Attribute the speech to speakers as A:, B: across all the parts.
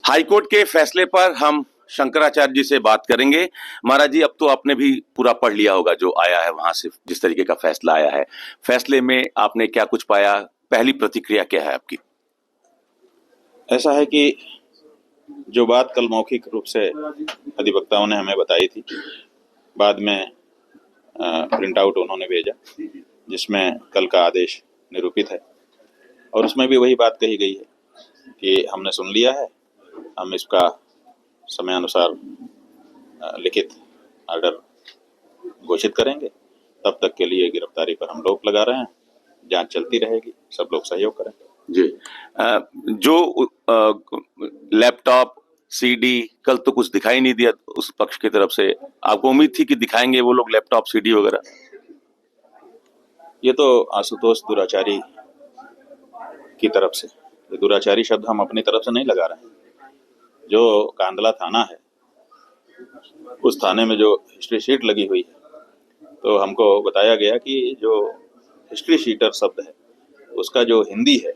A: High court के फैसले पर हम शंकराचार्य जी से बात करेंगे। महाराज जी, अब तो आपने भी पूरा पढ़ लिया होगा जो आया है वहां से, जिस तरीके का फैसला आया है, फैसले में आपने क्या कुछ पाया? पहली प्रतिक्रिया क्या है आपकी?
B: ऐसा है कि जो बात कल मौखिक रूप से अधिवक्ताओं ने हमें बताई थी, बाद में प्रिंट आउट उन्होंने भेजा जिसमें कल का आदेश निरूपित है, और उसमें भी वही बात कही गई है कि हमने सुन लिया है, हम इसका समयानुसार लिखित ऑर्डर घोषित करेंगे। तब तक के लिए गिरफ्तारी पर हम रोक लगा रहे हैं, जांच चलती रहेगी, सब लोग सहयोग करेंगे।
A: जी। जो लैपटॉप, सीडी, कल तो कुछ दिखाई नहीं दिया उस पक्ष की तरफ से, आपको उम्मीद थी कि दिखाएंगे वो लोग लैपटॉप, सीडी वगैरह?
B: ये तो आशुतोष दुराचारी की तरफ से, ये दुराचारी शब्द हम अपनी तरफ से नहीं लगा रहे हैं। जो कांदला थाना है, उस थाने में जो हिस्ट्री शीट लगी हुई है, तो हमको बताया गया कि जो हिस्ट्री शीटर शब्द है उसका जो हिंदी है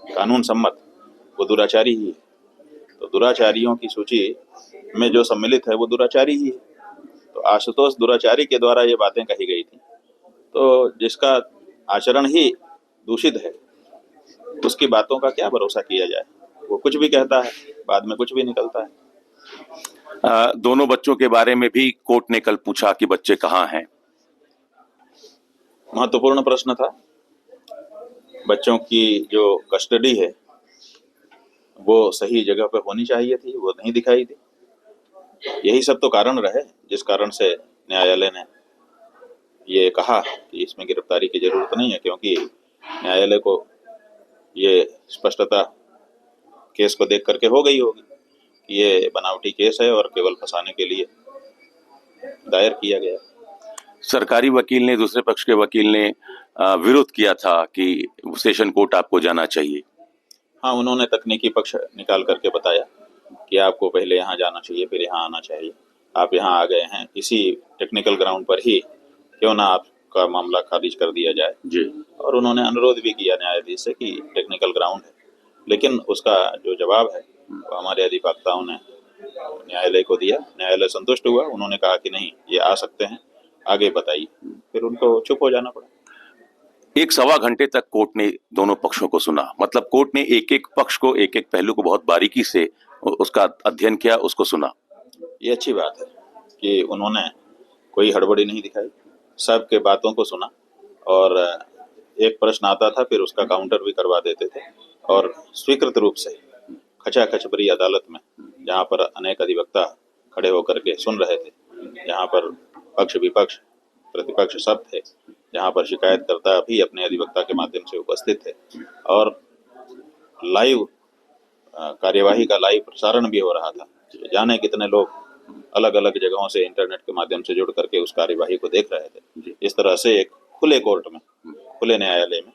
B: कानून सम्मत, वो दुराचारी ही है। तो दुराचारियों की सूची में जो सम्मिलित है वो दुराचारी ही है। तो आशुतोष दुराचारी के द्वारा ये बातें कही गई थी, तो जिसका आचरण ही दूषित है उसकी बातों का क्या भरोसा किया जाए? वो कुछ भी कहता है, बाद में कुछ भी निकलता है।
A: दोनों बच्चों के बारे में भी कोर्ट ने कल पूछा कि बच्चे कहाँ हैं।
B: महत्वपूर्ण प्रश्न था। बच्चों की जो कस्टडी है वो सही जगह पे होनी चाहिए थी, वो नहीं दिखाई दी। यही सब तो कारण रहे जिस कारण से न्यायालय ने ये कहा कि इसमें गिरफ्तारी की जरूरत नहीं है, क्योंकि न्यायालय को ये स्पष्टता केस को देख करके हो गई होगी कि ये बनावटी केस है और केवल फंसाने के लिए दायर किया गया।
A: सरकारी वकील ने, दूसरे पक्ष के वकील ने विरोध किया था कि सेशन कोर्ट आपको जाना चाहिए।
B: हाँ, उन्होंने तकनीकी पक्ष निकाल करके बताया कि आपको पहले यहाँ जाना चाहिए, फिर यहाँ आना चाहिए। आप यहाँ आ गए हैं, इसी टेक्निकल ग्राउंड पर ही क्यों ना आपका मामला खारिज कर दिया जाए
A: जी।
B: और उन्होंने अनुरोध भी किया न्यायाधीश से कि टेक्निकल ग्राउंड है, लेकिन उसका जो जवाब है वो हमारे अधिवक्ताओं ने न्यायालय को दिया। न्यायालय संतुष्ट हुआ, उन्होंने कहा कि नहीं, ये आ सकते हैं, आगे बताइए। फिर उनको चुप हो जाना पड़ा।
A: 1-1.25 घंटे तक कोर्ट ने दोनों पक्षों को सुना। मतलब कोर्ट ने एक एक पक्ष को, एक एक पहलू को बहुत बारीकी से उसका अध्ययन किया, उसको सुना।
B: ये अच्छी बात है कि उन्होंने कोई हड़बड़ी नहीं दिखाई, सबके बातों को सुना, और एक प्रश्न आता था फिर उसका काउंटर भी करवा देते थे, और स्वीकृत रूप से खचाखच भरी अदालत में, जहाँ पर अनेक अधिवक्ता खड़े होकर के सुन रहे थे, जहाँ पर पक्ष विपक्ष प्रतिपक्ष सब थे, जहाँ पर शिकायतकर्ता भी अपने अधिवक्ता के माध्यम से उपस्थित थे, और लाइव कार्यवाही का लाइव प्रसारण भी हो रहा था। जाने कितने लोग अलग अलग जगहों से इंटरनेट के माध्यम से जुड़ करके उस कार्यवाही को देख रहे थे। इस तरह से एक खुले कोर्ट में, खुले न्यायालय में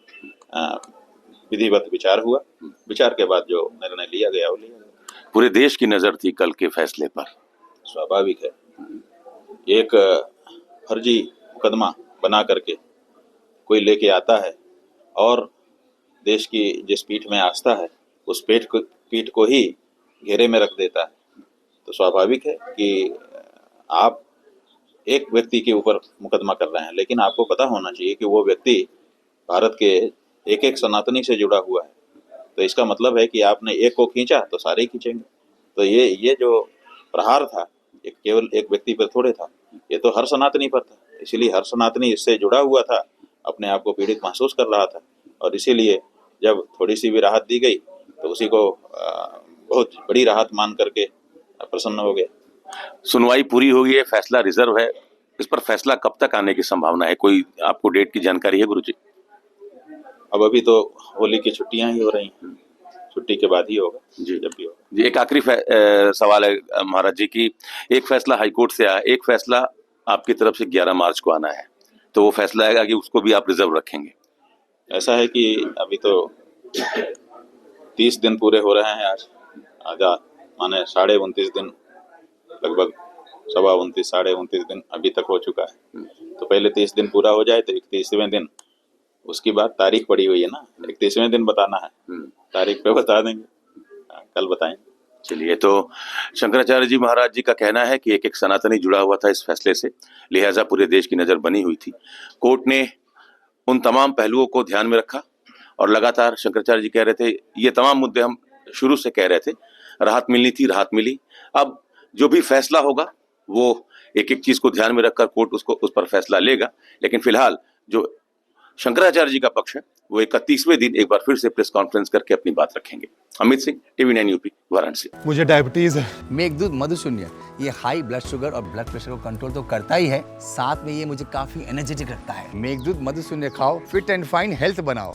B: विधिवत विचार हुआ। विचार के बाद जो निर्णय लिया गया वो लिया गया।
A: पूरे देश की नजर थी कल के फैसले पर।
B: स्वाभाविक है, एक फर्जी मुकदमा बना करके कोई लेके आता है और देश की जिस पीठ में आस्था है उस पीठ को ही घेरे में रख देता है, तो स्वाभाविक है कि आप एक व्यक्ति के ऊपर मुकदमा कर रहे हैं, लेकिन आपको पता होना चाहिए कि वो व्यक्ति भारत के एक एक सनातनी से जुड़ा हुआ है। तो इसका मतलब है कि आपने एक को खींचा तो सारे ही खींचेंगे। तो ये जो प्रहार था, एक केवल एक व्यक्ति पर थोड़े था, ये तो हर सनातनी पर था। इसीलिए हर सनातनी इससे जुड़ा हुआ था, अपने आप को पीड़ित महसूस कर रहा था, और इसीलिए जब थोड़ी सी भी राहत दी गई तो उसी को बहुत बड़ी राहत मान करके प्रसन्न हो गया।
A: सुनवाई पूरी हो गई है, फैसला रिजर्व है। इस पर फैसला कब तक आने की संभावना है? कोई आपको डेट की जानकारी है गुरुजी?
B: अब अभी तो होली की छुट्टियां ही हो रही हैं, छुट्टी के बाद ही होगा जी, जब भी होगा
A: जी। एक आखिरी सवाल है महाराज जी की, एक फैसला हाईकोर्ट से आया, एक फैसला आपकी तरफ से 11 मार्च को आना है, तो वो फैसला आएगा कि उसको भी आप रिजर्व रखेंगे?
B: ऐसा है कि अभी तो 30 दिन पूरे हो रहे हैं आज, आधा माने 29.5 दिन, लगभग 29.25 29.5 दिन अभी तक हो चुका है। तो पहले 30 दिन पूरा हो जाए तो 31वें दिन, उसकी बात तारीख पड़ी हुई है ना, 31वें दिन बताना है, तारीख पे बता देंगे, कल बताएं।
A: चलिए, तो शंकराचार्य जी महाराज जी का कहना है कि एक एक सनातनी जुड़ा हुआ था इस फैसले से, लिहाजा पूरे देश की नजर बनी हुई थी। कोर्ट ने उन तमाम पहलुओं को ध्यान में रखा और लगातार शंकराचार्य जी कह रहे थे, ये तमाम मुद्दे हम शुरू से कह रहे थे, राहत मिलनी थी, राहत मिली। अब जो भी फैसला होगा वो एक एक चीज को ध्यान में रखकर कोर्ट उस पर फैसला लेगा। लेकिन फिलहाल जो शंकराचार्य जी का पक्ष है वो 31वें दिन एक बार फिर से प्रेस कॉन्फ्रेंस करके अपनी बात रखेंगे। Amit Singh, TV9 UP, Varanasi.
C: मुझे डायबिटीज है।
D: मेघदूत मधुशून्य ये हाई ब्लड शुगर और ब्लड प्रेशर को कंट्रोल तो करता ही है, साथ में ये मुझे काफी एनर्जेटिक रखता है। मेघदूत मधुशून्य खाओ, फिट एंड फाइन हेल्थ बनाओ।